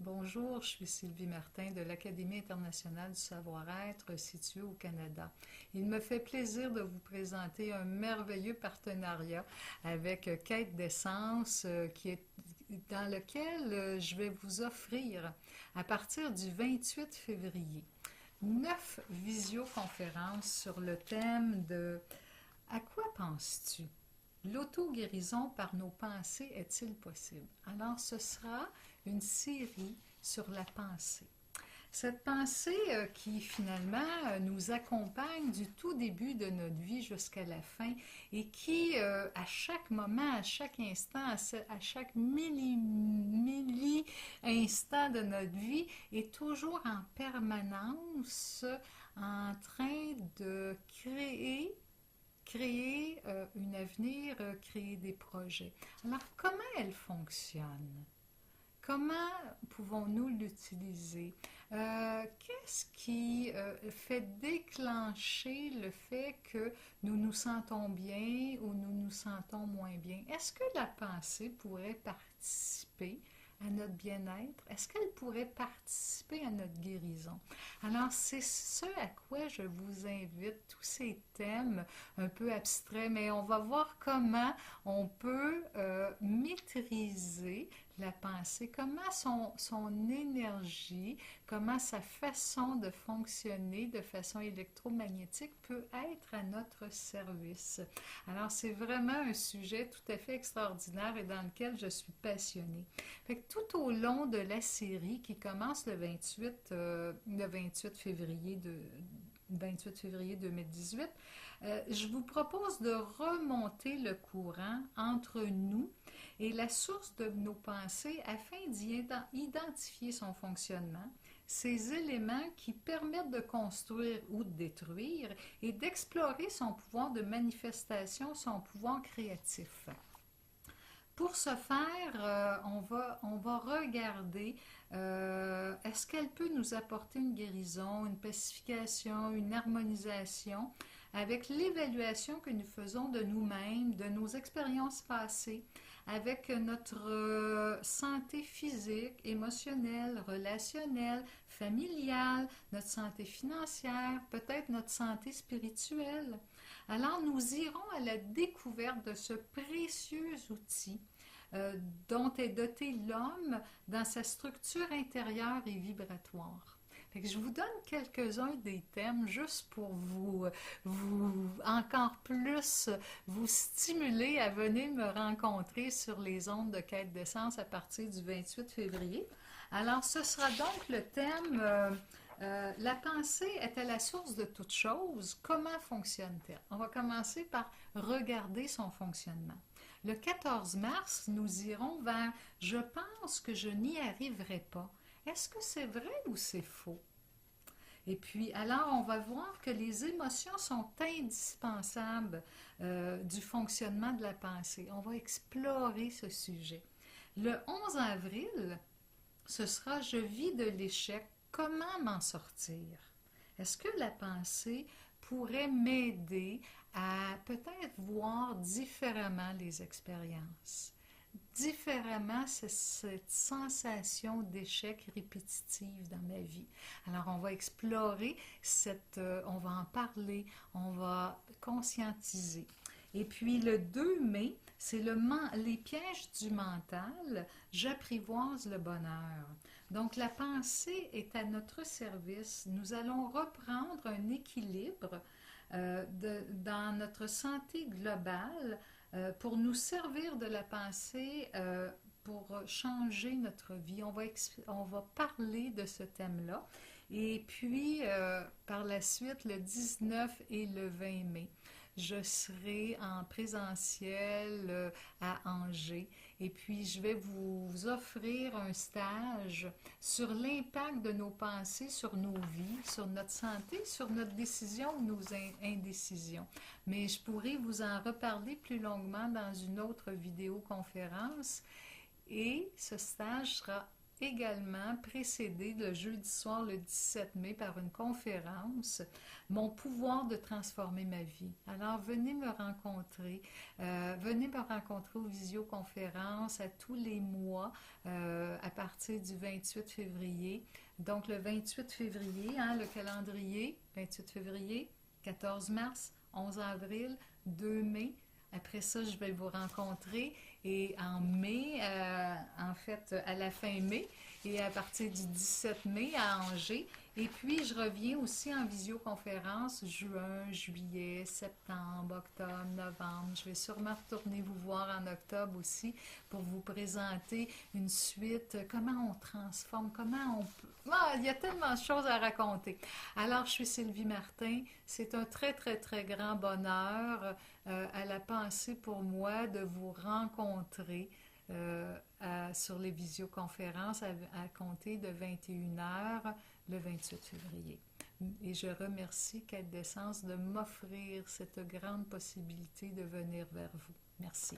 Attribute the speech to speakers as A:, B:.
A: Bonjour, je suis Sylvie Martin de l'Académie internationale du savoir-être située au Canada. Il me fait plaisir de vous présenter un merveilleux partenariat avec Quête d'essence dans lequel je vais vous offrir à partir du 28 février 9 visioconférences sur le thème de À quoi penses-tu? L'auto-guérison par nos pensées est-il possible? Alors, ce sera une série sur la pensée. Cette pensée qui finalement nous accompagne du tout début de notre vie jusqu'à la fin et qui, à chaque moment, à chaque instant, à chaque milli-instant de notre vie, est toujours en permanence en train de créer un avenir, créer des projets. Alors, comment elle fonctionne? Comment pouvons-nous l'utiliser? Qu'est-ce qui fait déclencher le fait que nous nous sentons bien ou nous nous sentons moins bien? Est-ce que la pensée pourrait participer à notre bien-être? Est-ce qu'elle pourrait participer à notre guérison? Alors, c'est ce à quoi je vous invite, tous ces thèmes un peu abstraits, mais on va voir comment on peut maîtriser la pensée, comment son énergie, comment sa façon de fonctionner de façon électromagnétique peut être à notre service. Alors, c'est vraiment un sujet tout à fait extraordinaire et dans lequel je suis passionnée. Fait que tout au long de la série qui commence le 28 février 2018, je vous propose de remonter le courant entre nous et la source de nos pensées afin d'y identifier son fonctionnement, ces éléments qui permettent de construire ou de détruire et d'explorer son pouvoir de manifestation, son pouvoir créatif. Pour ce faire, on va regarder est-ce qu'elle peut nous apporter une guérison, une pacification, une harmonisation avec l'évaluation que nous faisons de nous-mêmes, de nos expériences passées, avec notre santé physique, émotionnelle, relationnelle, familiale, notre santé financière, peut-être notre santé spirituelle. Alors nous irons à la découverte de ce précieux outil euh, dont est doté l'homme dans sa structure intérieure et vibratoire. Fait que je vous donne quelques-uns des thèmes juste pour vous encore plus vous stimuler à venir me rencontrer sur les ondes de Quête d'essence à partir du 28 février. Alors, ce sera donc le thème la pensée est à la source de toute chose. Comment fonctionne-t-elle? On va commencer par regarder son fonctionnement. Le 14 mars, nous irons vers Je pense que je n'y arriverai pas. Est-ce que c'est vrai ou c'est faux? Et puis, alors, on va voir que les émotions sont indispensables du fonctionnement de la pensée. On va explorer ce sujet. Le 11 avril, ce sera Je vis de l'échec. Comment m'en sortir? Est-ce que la pensée pourrait m'aider à peut-être voir différemment les expériences? Différemment cette sensation d'échec répétitive dans ma vie. Alors, on va explorer on va en parler, on va conscientiser. Et puis le 2 mai, c'est les pièges du mental, j'apprivoise le bonheur. Donc la pensée est à notre service. Nous allons reprendre un équilibre dans notre santé globale pour nous servir de la pensée pour changer notre vie. On va parler de ce thème-là. Et puis, par la suite, le 19 et le 20 mai, je serai en présentiel à Angers. Et puis, je vais vous offrir un stage sur l'impact de nos pensées sur nos vies, sur notre santé, sur notre décision ou nos indécisions. Mais je pourrais vous en reparler plus longuement dans une autre vidéoconférence. Et ce stage sera également précédé le jeudi soir, le 17 mai, par une conférence, Mon pouvoir de transformer ma vie. Alors, venez me rencontrer aux visioconférences à tous les mois à partir du 28 février. Donc, le 28 février, hein, le calendrier, 28 février, 14 mars, 11 avril, 2 mai. Après ça, je vais vous rencontrer et en mai, en fait, à la fin mai et à partir du 17 mai à Angers. Et puis, je reviens aussi en visioconférence juin, juillet, septembre, octobre, novembre. Je vais sûrement retourner vous voir en octobre aussi pour vous présenter une suite, comment on transforme, comment on peut... Ah, il y a tellement de choses à raconter. Alors, je suis Sylvie Martin. C'est un très, très, très grand bonheur à la pensée pour moi de vous rencontrer sur les visioconférences à compter de 21h le 28 février. Et je remercie Quête d'essence de m'offrir cette grande possibilité de venir vers vous. Merci.